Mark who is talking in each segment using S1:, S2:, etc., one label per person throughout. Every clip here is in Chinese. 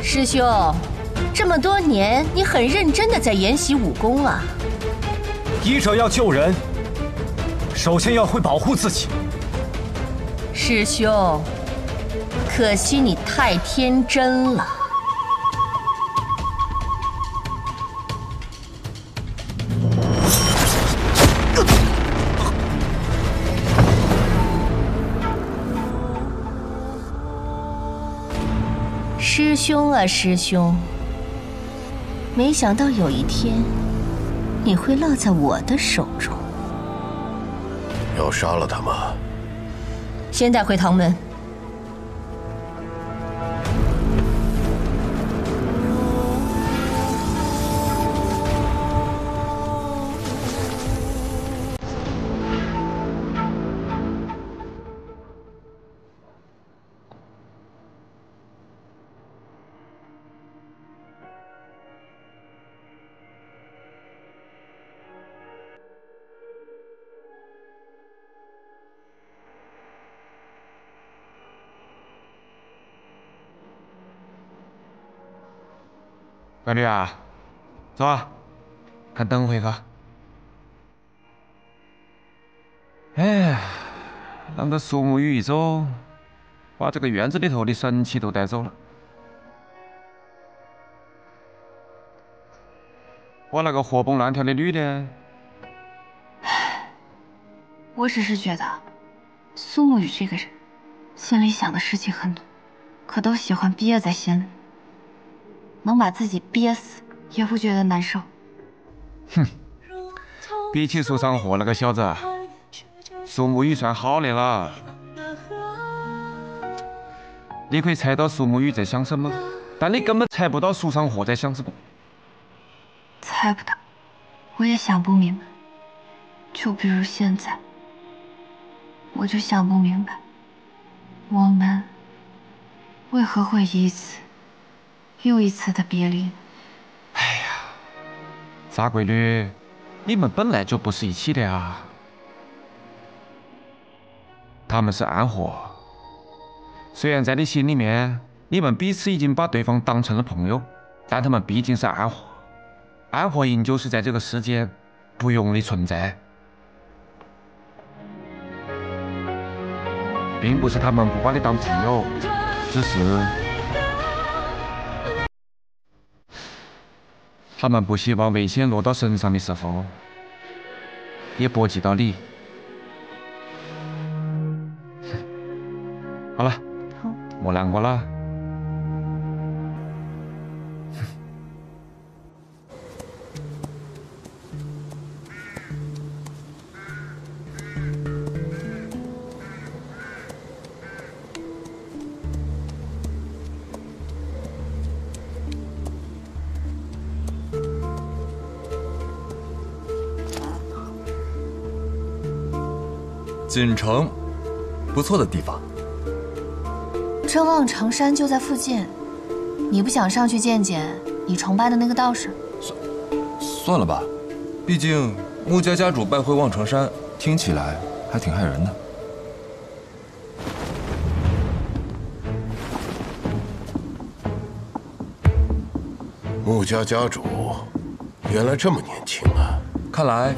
S1: 师兄，这么多年，你很认真的在研习武功啊。
S2: 医者要救人，首先要会保护自己。
S1: 师兄，可惜你太天真了。师兄啊，师兄，没想到有一天你会落在我的手中。
S3: 要杀了他吗？
S1: 先带回唐门。
S4: 乖女啊，走啊，看灯会个。哎，让这苏沐雨一走，把这个院子里头的神器都带走了。我那个活蹦乱跳的女的，
S5: 我只是觉得苏沐雨这个人，心里想的事情很多，可都喜欢憋在心里。能把自己憋死，也不觉得难受。
S4: 哼，比起苏桑霍那个小子，苏沐雨算好的了。你可以猜到苏沐雨在想什么，但你根本猜不到苏桑霍在想什么。
S5: 猜不到，我也想不明白。就比如现在，我就想不明白，我们为何会一次又一次的别离？
S4: 哎呀，傻闺女，你们本来就不是一起的啊。他们是暗货，虽然在你心里面，你们彼此已经把对方当成了朋友，但他们毕竟是暗货。暗货营就是在这个世界不容易存在，并不是他们不把你当朋友，只是他们不希望危险落到身上的时候，也波及到你。好了，莫难过了。
S6: 锦城，不错的地方。
S1: 这望城山就在附近，你不想上去见见你崇拜的那个道士？
S6: 算了吧，毕竟穆家家主拜会望城山，听起来还挺骇人的。
S3: 穆家家主原来这么年轻啊！
S6: 看来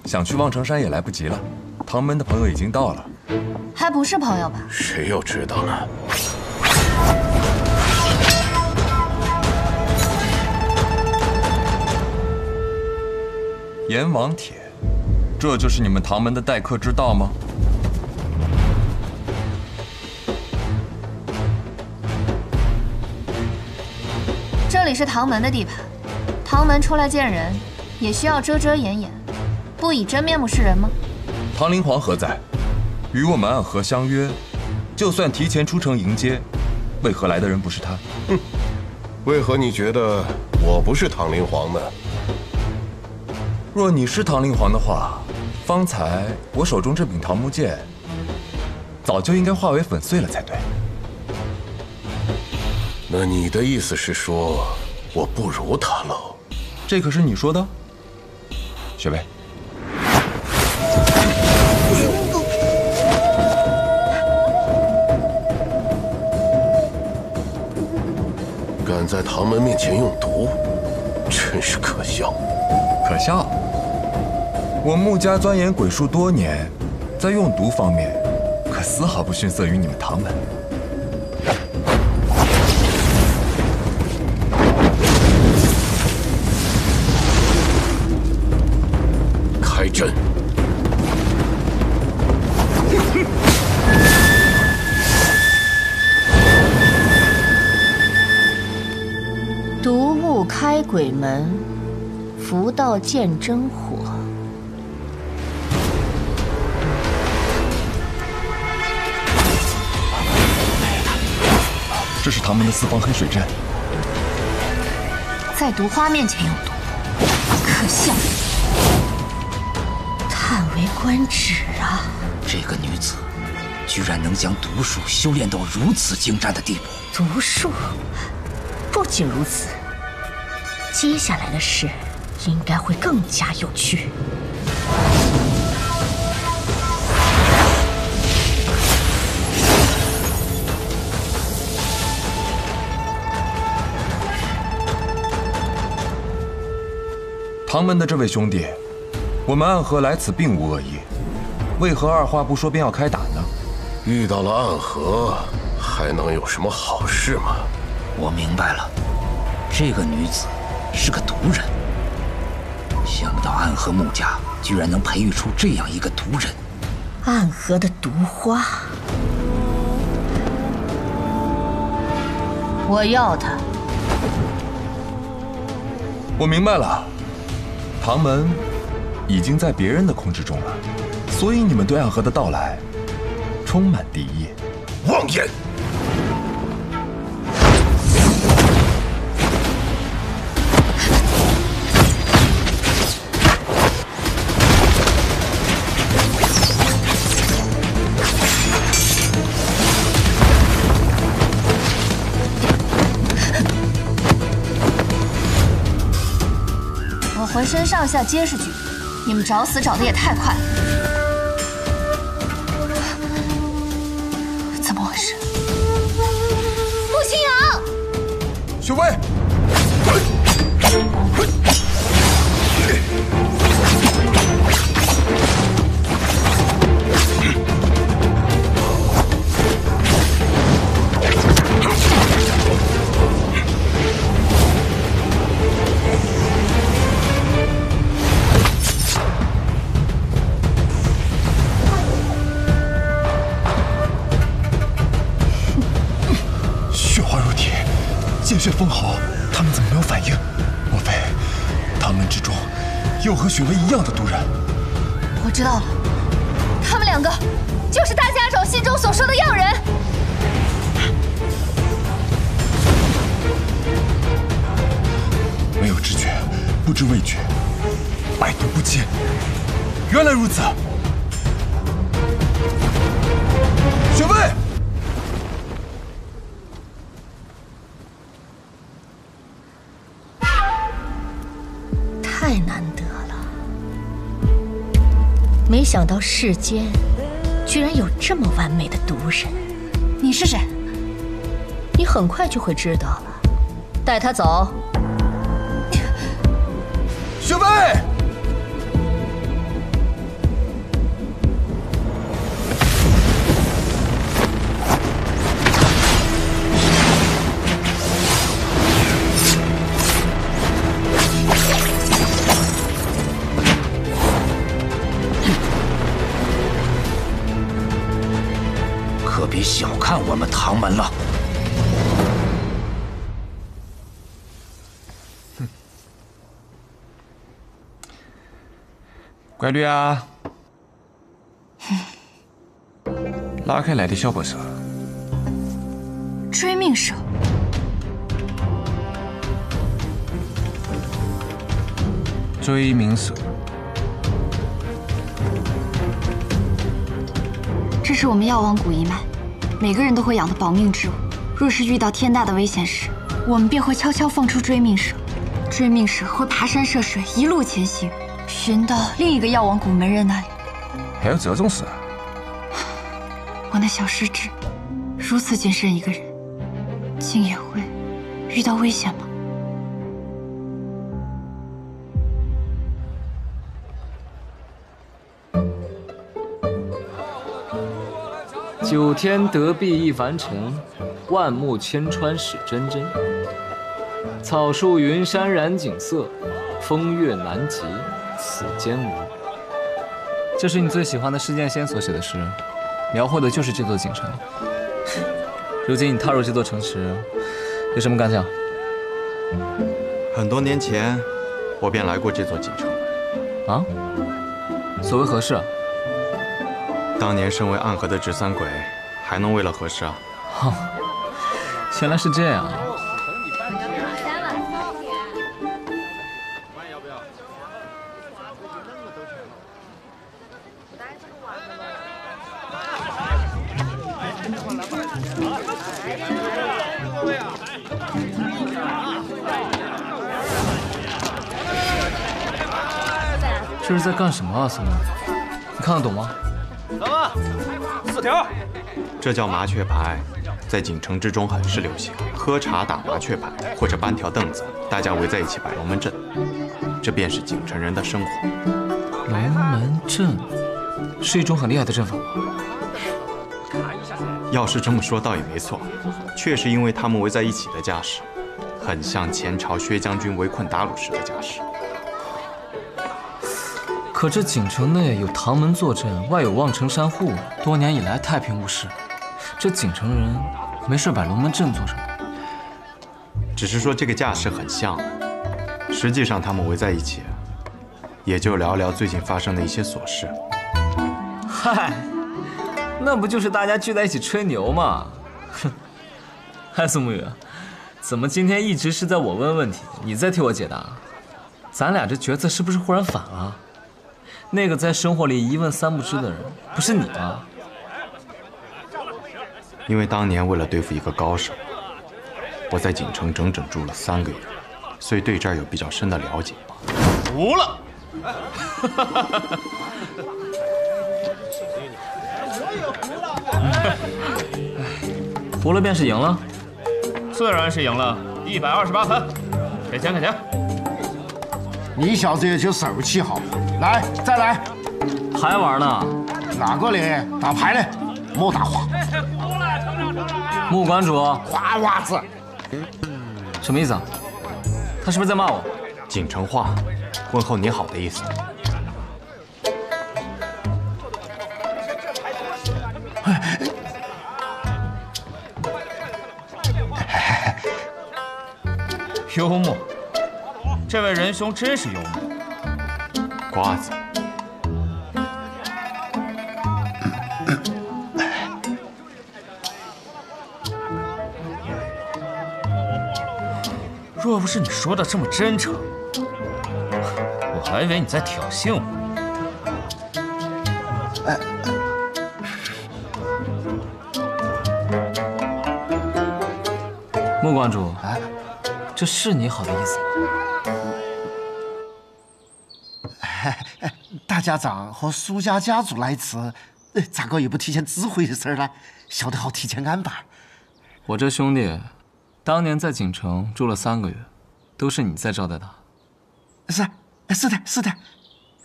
S6: 想去望城山也来不及了。唐门的朋友已经到了，
S1: 还不是朋友吧？
S3: 谁又知道呢？
S6: 阎王帖，这就是你们唐门的待客之道吗？
S1: 这里是唐门的地盘，唐门出来见人，也需要遮遮掩掩，不以真面目示人吗？
S6: 唐灵皇何在？与我们暗河相约，就算提前出城迎接，为何来的人不是他？
S3: 哼，为何你觉得我不是唐灵皇呢？
S6: 若你是唐灵皇的话，方才我手中这柄桃木剑，早就应该化为粉碎了才对。
S3: 那你的意思是说，我不如他喽？
S6: 这可是你说的，雪薇。
S3: 敢在唐门面前用毒，真是可笑。
S6: 可笑？我穆家钻研鬼术多年，在用毒方面，可丝毫不逊色于你们唐门。
S3: 开阵！
S1: 毒物开鬼门，福道见真火。
S6: 这是唐门的四方黑水阵，
S1: 在毒花面前用毒，可笑，叹为观止啊！
S7: 这个女子，居然能将毒术修炼到如此精湛的地步。
S1: 毒术，不仅如此，接下来的事应该会更加有趣。
S6: 唐门的这位兄弟，我们暗河来此并无恶意，为何二话不说便要开打呢？
S3: 遇到了暗河，还能有什么好事吗？
S7: 我明白了，这个女子是个毒人。想不到暗河穆家居然能培育出这样一个毒人。
S1: 暗河的毒花，我要它。
S6: 我明白了。唐门已经在别人的控制中了，所以你们对暗河的到来充满敌意。
S3: 妄言！
S1: 浑身上下皆是举，你们找死找得也太快了！怎么回事？陆清扬，
S6: 雪薇，血封喉，他们怎么没有反应？莫非他们之中有和雪薇一样的毒人？
S1: 我知道了，他们两个就是大家长心中所说的样人。
S6: 没有知觉，不知畏惧，百毒不侵。原来如此。雪薇，
S1: 太难得了，没想到世间居然有这么完美的毒人。你是谁？你很快就会知道了。带他走。
S6: 雪薇。
S7: 可别小看我们唐门了。
S4: 乖女啊，哪开来的小本事？
S5: 追命蛇。
S4: 追命蛇。
S5: 这是我们药王谷一脉，每个人都会养的保命之物。若是遇到天大的危险时，我们便会悄悄放出追命蛇。追命蛇会爬山涉水，一路前行，寻到另一个药王谷门人那里。
S4: 还有这种事啊？
S5: 我那小师侄，如此谨慎一个人，竟也会遇到危险吗？
S8: 九天得必一凡尘，万木千川始真真。草树云山染景色，风月难及此间无。
S9: 这是你最喜欢的施剑仙所写的诗，描绘的就是这座锦城。如今你踏入这座城池，有什么感想？
S10: 很多年前，我便来过这座锦城。
S9: 啊？所谓何事啊？
S10: 当年身为暗河的执三鬼，还能为了何事啊？
S9: 哦，原来是这样。这是在干什么啊，孙木？你看得懂吗？
S2: 老大，4条。
S10: 这叫麻雀牌，在锦城之中很是流行。喝茶打麻雀牌，或者搬条凳子，大家围在一起摆龙门阵，这便是锦城人的生活。
S9: 龙门阵是一种很厉害的阵法吗？
S10: 要是这么说，倒也没错，确实因为他们围在一起的架势，很像前朝薛将军围困达鲁时的架势。
S9: 可这锦城内有唐门坐镇，外有望城山护，多年以来太平无事。这锦城人没事摆龙门阵做什么？
S10: 只是说这个架势很像，实际上他们围在一起，也就聊聊最近发生的一些琐事。
S9: 嗨，那不就是大家聚在一起吹牛吗？哼！嗨，宋沐雨，怎么今天一直是在我问问题，你在替我解答？咱俩这角色是不是忽然反了？那个在生活里一问三不知的人，不是你吗？
S10: 因为当年为了对付一个高手，我在锦城整整住了3个月，所以对这儿有比较深的了解。
S2: 服了！
S9: 服了便是赢了。
S2: 自然是赢了，128分，给钱给钱。
S11: 你小子也就手气好，来再来，
S9: 还玩呢？
S11: 哪个嘞？打牌嘞，莫打话。
S9: 穆馆主，
S11: 花娃子，
S9: 什么意思啊？他是不是在骂我？
S10: 锦城话，问候你好的意思。
S9: 幽默，这位仁兄真是幽默。
S10: 瓜子，
S9: 若不是你说的这么真诚，我还以为你在挑衅我。穆观主，这是你好的意思
S11: 吗？大家长和苏家家族来此，咋个也不提前知会一声呢？晓得好提前安排。
S9: 我这兄弟，当年在锦城住了3个月，都是你在招待他。
S11: 是的。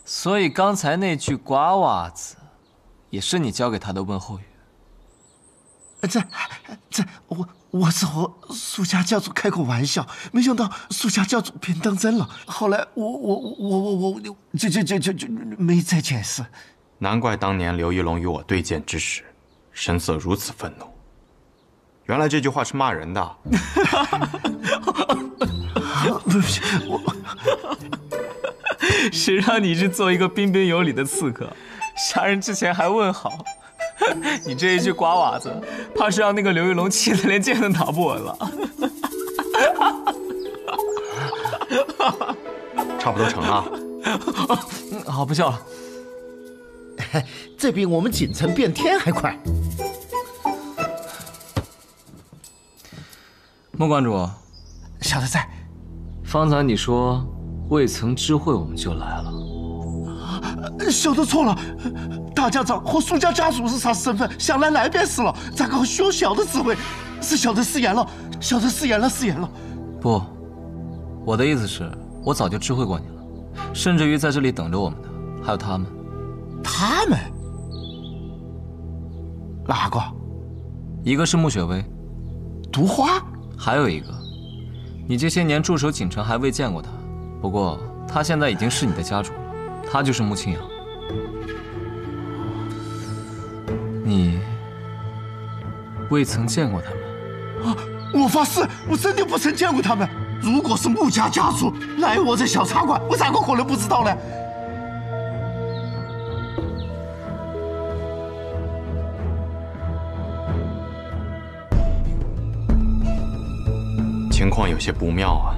S9: 所以刚才那句瓜娃子，也是你教给他的问候语。
S11: 我是和苏家教主开个玩笑，没想到苏家教主便当真了。后来我就没再解释。
S10: 难怪当年刘玉龙与我对剑之时，神色如此愤怒。原来这句话是骂人的。
S11: 不是我，
S9: 谁让你是做一个彬彬有礼的刺客，杀人之前还问好。你这一句瓜娃子，怕是让那个刘玉龙气得连剑都拿不稳了。
S10: 差不多成了。
S9: 好，不笑了。
S11: 这比我们锦城变天还快。
S9: 穆观主，
S11: 小的在。
S9: 方才你说未曾知会我们就来了。
S11: 小的错了。大家长和苏家家属是啥身份？想来便是了。咋个需要小的指挥？是小的失言了，失言了。
S9: 不，我的意思是，我早就知会过你了，甚至于在这里等着我们的还有他们。
S11: 他们？哪个？
S9: 一个是穆雪薇，
S11: 毒花，
S9: 还有一个，你这些年驻守锦城还未见过他，不过他现在已经是你的家主了，他就是穆清扬。你未曾见过他们？
S11: 啊！我发誓，我真的不曾见过他们。如果是穆家家族来我这小茶馆，我咋个可能不知道呢？
S10: 情况有些不妙啊。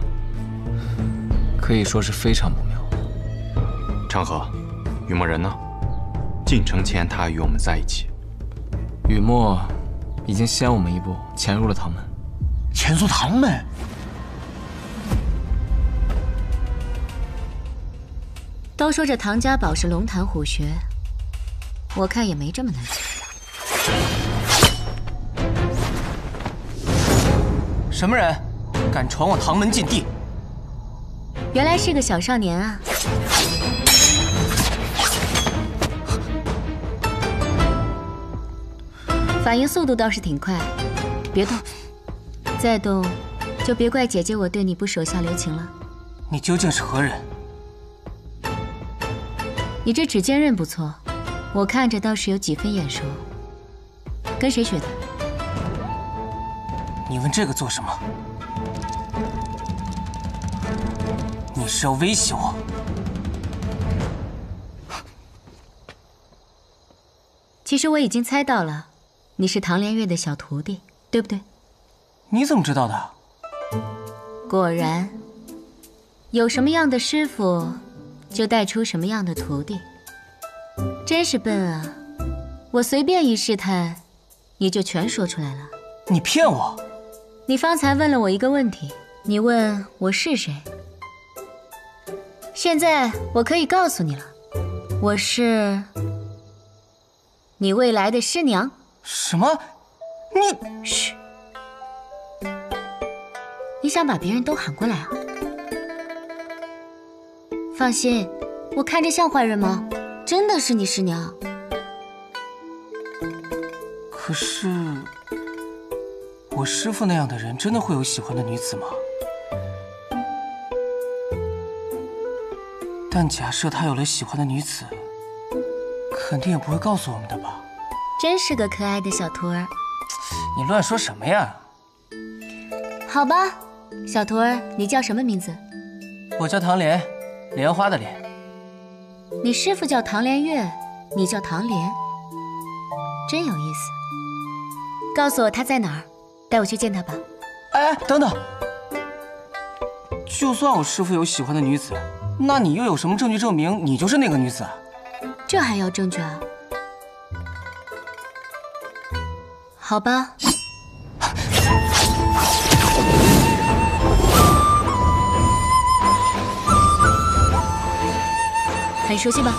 S9: 可以说是非常不妙。
S10: 长河，雨墨人呢？进城前他与我们在一起。
S9: 雨墨已经先我们一步潜入了唐门。
S11: 潜入唐门？
S1: 都说这唐家堡是龙潭虎穴，我看也没这么难进。
S12: 什么人敢闯我唐门禁地？
S1: 原来是个小少年啊！反应速度倒是挺快，别动，再动就别怪姐姐我对你不手下留情了。
S12: 你究竟是何人？
S1: 你这指尖刃不错，我看着倒是有几分眼熟。跟谁学的？
S12: 你问这个做什么？你是要威胁我？
S1: 其实我已经猜到了。你是唐连月的小徒弟，对不对？
S12: 你怎么知道的？
S1: 果然，有什么样的师傅，就带出什么样的徒弟。真是笨啊！我随便一试探，你就全说出来了。
S12: 你骗我！
S1: 你方才问了我一个问题，你问我是谁。现在我可以告诉你了，我是你未来的师娘。
S12: 什么？你……
S1: 嘘！你想把别人都喊过来啊？放心，我看着像坏人吗？真的是你师娘。
S12: 可是，我师父那样的人真的会有喜欢的女子吗？但假设他有了喜欢的女子，肯定也不会告诉我们的吧？
S1: 真是个可爱的小徒儿。
S12: 你乱说什么呀？
S1: 好吧，
S13: 小徒儿，你叫什么名字？
S12: 我叫唐莲，莲花的莲。
S13: 你师父叫唐莲月，你叫唐莲，真有意思。告诉我他在哪儿，带我去见他吧。
S12: 哎，等等，就算我师父有喜欢的女子，那你又有什么证据证明你就是那个女子啊？
S13: 这还要证据啊？好吧。很熟悉吧？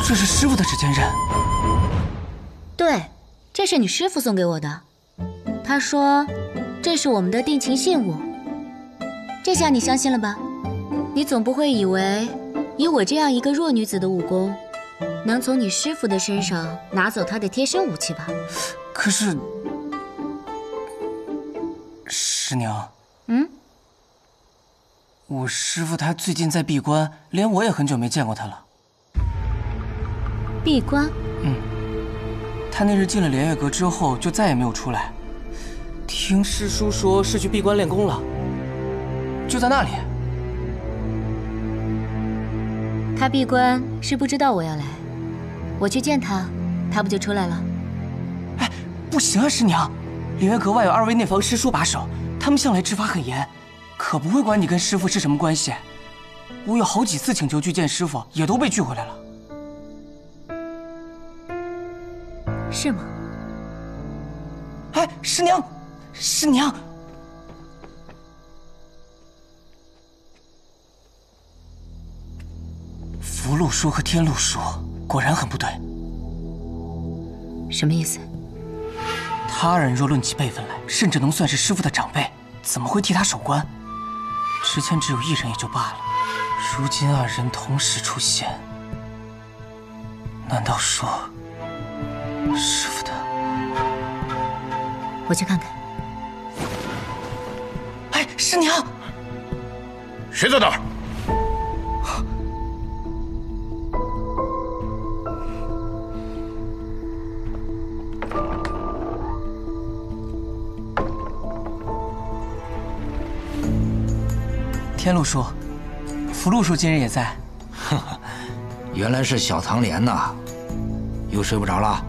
S12: 这是师父的指尖刃。
S13: 对，这是你师父送给我的。他说，这是我们的定情信物。这下你相信了吧？你总不会以为，以我这样一个弱女子的武功，能从你师父的身上拿走他的贴身武器吧？
S12: 可是，师娘，我师父他最近在闭关，连我也很久没见过他了。
S13: 闭关？
S12: 他那日进了莲月阁之后，就再也没有出来。听师叔说是去闭关练功了，就在那里。
S13: 他闭关是不知道我要来，我去见他，他不就出来了？
S12: 哎，不行啊，师娘，莲月阁外有2位内防师叔把守，他们向来执法很严。可不会管你跟师父是什么关系。我有好几次请求去见师父，也都被拒回来了。
S13: 是吗？
S12: 哎，师娘，师娘，符箓说和天禄说果然很不对。
S13: 什么意思？
S12: 他人若论起辈分来，甚至能算是师父的长辈，怎么会替他守关？之前只有1人也就罢了，如今2人同时出现，难道说师父的？
S13: 我去看看。
S12: 哎，师娘，
S3: 谁在那儿？
S12: 天禄叔，符箓叔今日也在。
S7: 呵呵，原来是小唐莲呐，又睡不着了？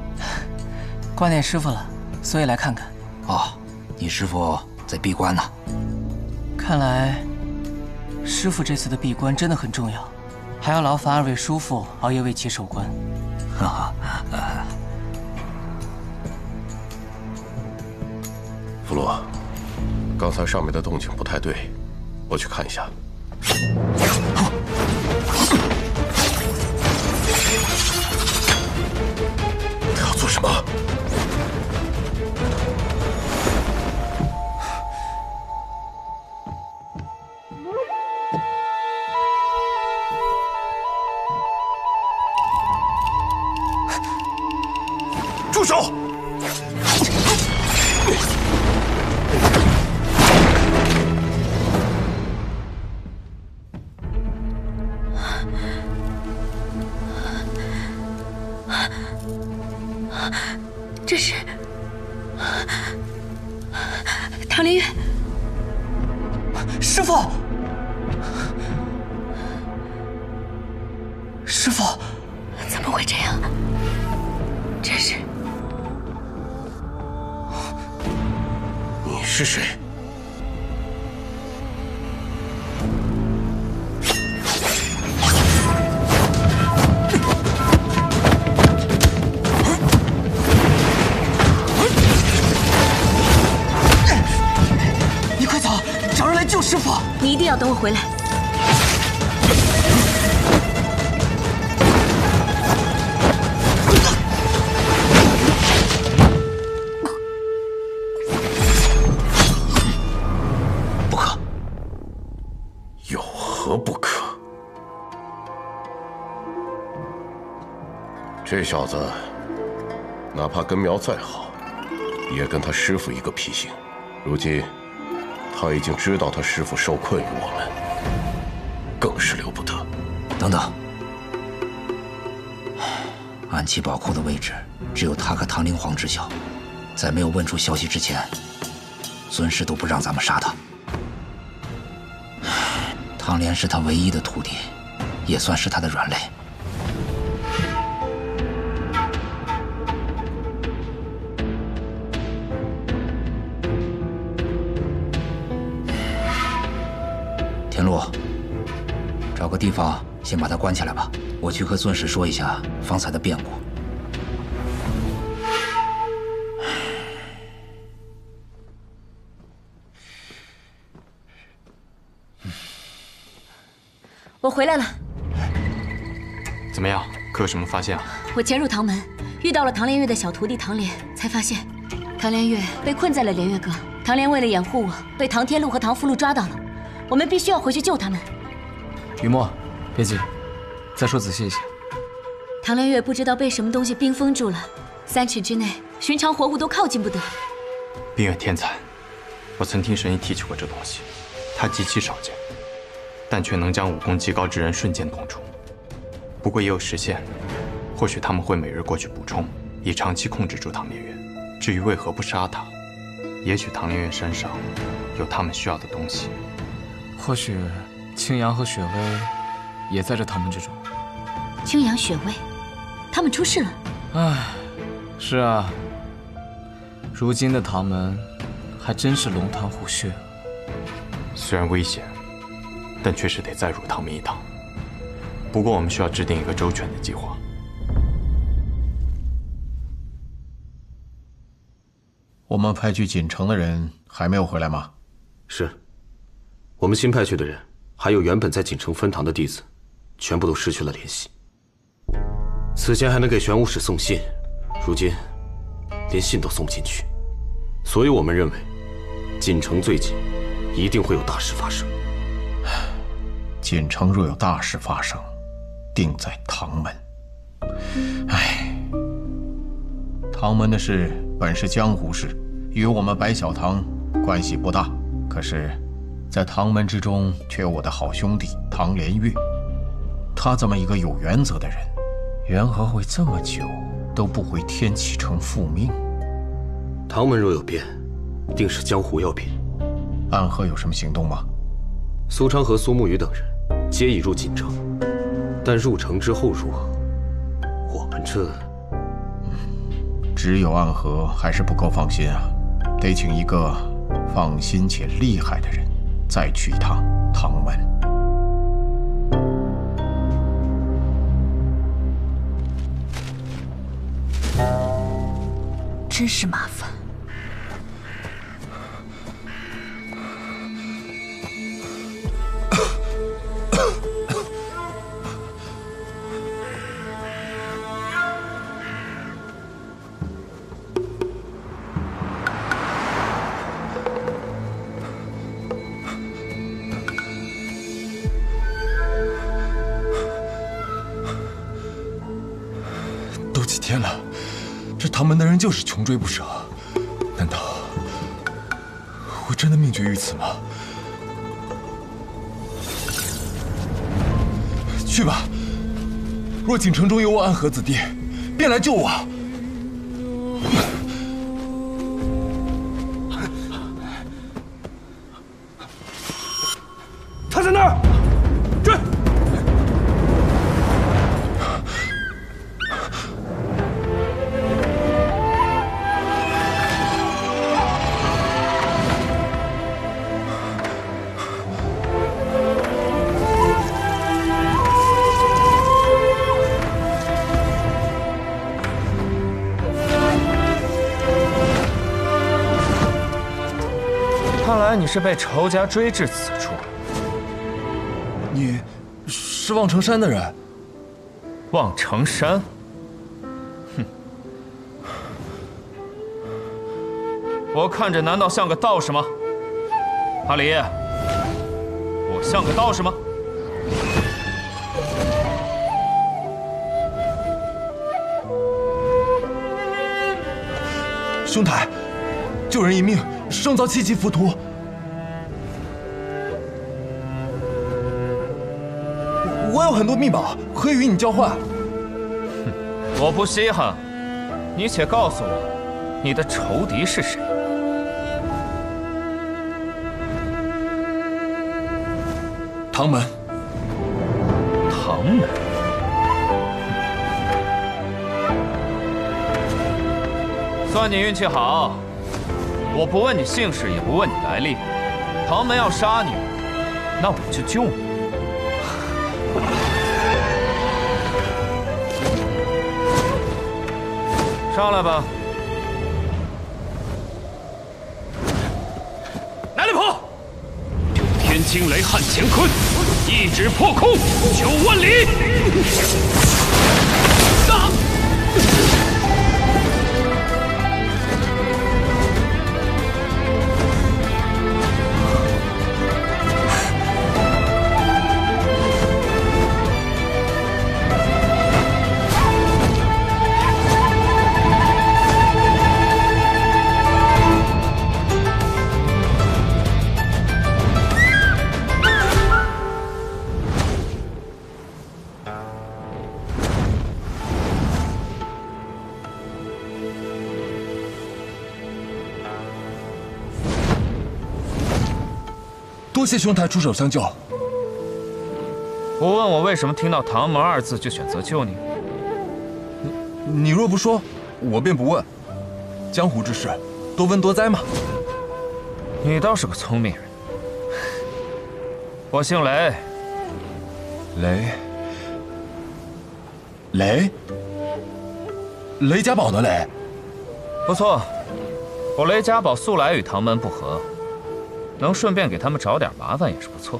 S12: 挂念师父了，所以来看看。
S7: 哦，你师父在闭关呢。
S12: 看来，师父这次的闭关真的很重要，还要劳烦2位叔父熬夜为其守关。
S7: 哈哈，
S3: 符箓，刚才上面的动静不太对。我去看一下。他要做什么？住手！
S13: 这是唐莲月，
S12: 师父，师父，
S13: 怎么会这样？这是
S3: 你是谁？
S12: 救师父！
S13: 你一定要等我回来。
S7: 不可！
S3: 有何不可？这小子，哪怕根苗再好，也跟他师父一个脾性。如今，他已经知道他师父受困于我们，更是留不得。
S7: 等等，暗器宝库的位置只有他和唐灵皇知晓，在没有问出消息之前，尊师都不让咱们杀他。唐莲是他唯一的徒弟，也算是他的软肋。田洛，找个地方先把他关起来吧，我去和尊使说一下方才的变故。
S13: 我回来了。
S10: 怎么样？可有什么发现啊？
S13: 我潜入唐门，遇到了唐莲月的小徒弟唐莲，才发现唐莲月被困在了莲月阁。唐莲为了掩护我，被唐天禄和唐福禄抓到了。我们必须要回去救他们。
S8: 雨墨，别急，再说仔细一些。
S13: 唐莲月不知道被什么东西冰封住了，3尺之内，寻常活物都靠近不得。
S10: 冰月天蚕，我曾听神医提起过这东西，它极其少见，但却能将武功极高之人瞬间冻住。不过也有时限，或许他们会每日过去补充，以长期控制住唐莲月。至于为何不杀他，也许唐莲月身上有他们需要的东西。
S8: 或许青阳和雪薇也在这唐门之中。
S13: 青阳、雪薇，他们出事了。
S8: 唉，是啊，如今的唐门还真是龙潭虎穴。
S10: 虽然危险，但确实得再入唐门一趟。不过我们需要制定一个周全的计划。
S14: 我们派去锦城的人还没有回来吗？
S15: 是，我们新派去的人，还有原本在锦城分堂的弟子，全部都失去了联系。此前还能给玄武使送信，如今连信都送不进去，所以我们认为，锦城最近一定会有大事发生。
S14: 锦城若有大事发生，定在唐门。唉，唐门的事本是江湖事，与我们白小堂关系不大。可是，在唐门之中，却有我的好兄弟唐莲月。他这么一个有原则的人，缘何会这么久都不回天启城复命？
S15: 唐门若有变，定是江湖要变。
S14: 暗河有什么行动吗？
S15: 苏昌和苏沐雨等人皆已入锦城，但入城之后如何？我们这……
S14: 只有暗河还是不够放心啊，得请一个放心且厉害的人，再去一趟唐门。
S1: 真是麻烦。
S6: 都几天了，这唐门的人就是穷追不舍。难道我真的命绝于此吗？去吧，若锦城中有我暗河子弟，便来救我。
S2: 他在那儿，追！
S16: 看来你是被仇家追至此处。
S6: 你是望城山的人？
S16: 望城山？哼！我看着难道像个道士吗？阿离，我像个道士吗？
S6: 兄台，救人一命，胜造7级浮屠。我有很多秘宝，可以与你交换。
S16: 哼，我不稀罕。你且告诉我，你的仇敌是谁？
S6: 唐门。
S16: 唐门。算你运气好，我不问你姓氏，也不问你来历。唐门要杀你，那我就救你。上来吧。
S17: 哪里跑？九天惊雷撼乾坤，一指破空9万里。打！
S6: 多谢兄台出手相救。
S16: 不问我为什么听到唐门2字就选择救你？
S6: 你若不说，我便不问。江湖之事，多问多灾嘛。
S16: 你倒是个聪明人。我姓雷。
S6: 雷家堡的雷。
S16: 不错，我雷家堡素来与唐门不和。能顺便给他们找点麻烦也是不错。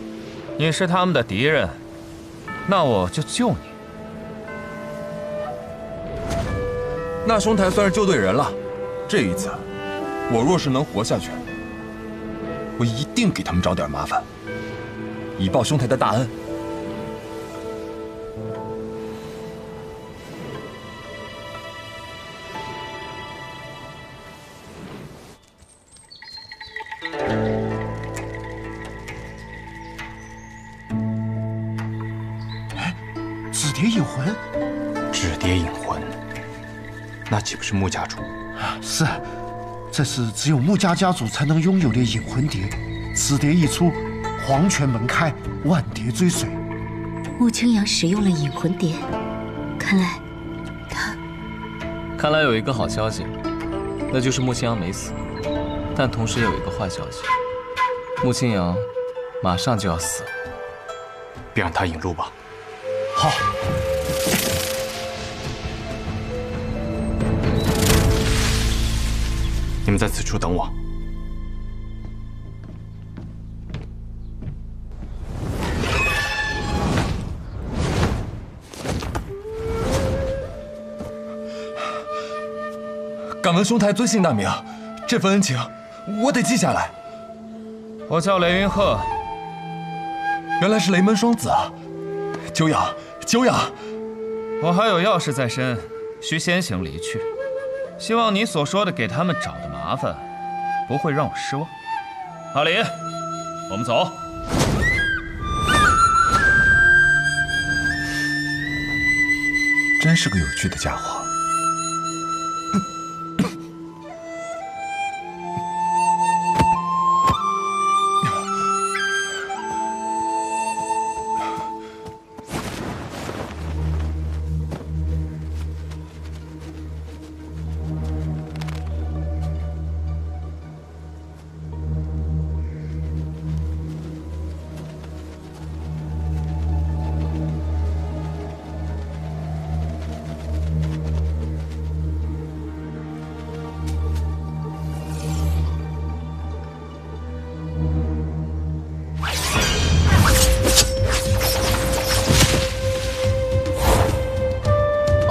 S16: 你是他们的敌人，那我就救你。
S6: 那兄台算是救对人了。这一次，我若是能活下去，我一定给他们找点麻烦，以报兄台的大恩。
S11: 纸蝶引魂，
S10: 纸蝶引魂，那岂不是穆家主？
S11: 是，这是只有穆家家主才能拥有的引魂蝶。此蝶一出，黄泉门开，万蝶追随。
S13: 穆青阳使用了引魂蝶，看来
S8: 看来有一个好消息，那就是穆青阳没死，但同时也有一个坏消息，穆青阳马上就要死了。
S10: 便让他引路吧。
S11: 好。
S10: 你们在此处等我。
S6: 敢问兄台尊姓大名？这份恩情我得记下来。
S16: 我叫雷云鹤。
S6: 原来是雷门双子啊！久仰，久仰。
S16: 我还有要事在身，需先行离去。希望你所说的给他们找的麻烦，不会让我失望。阿离，我们走。
S6: 真是个有趣的家伙。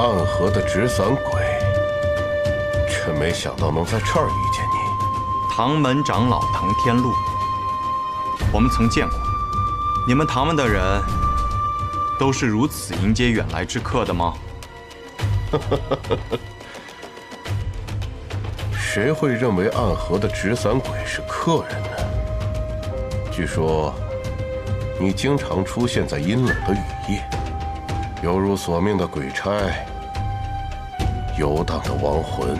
S3: 暗河的纸伞鬼，真没想到能在这儿遇见你。
S10: 唐门长老唐天禄，我们曾见过。你们唐门的人都是如此迎接远来之客的吗？
S3: 谁会认为暗河的纸伞鬼是客人呢？据说你经常出现在阴冷的雨夜，犹如索命的鬼差，游荡的亡魂。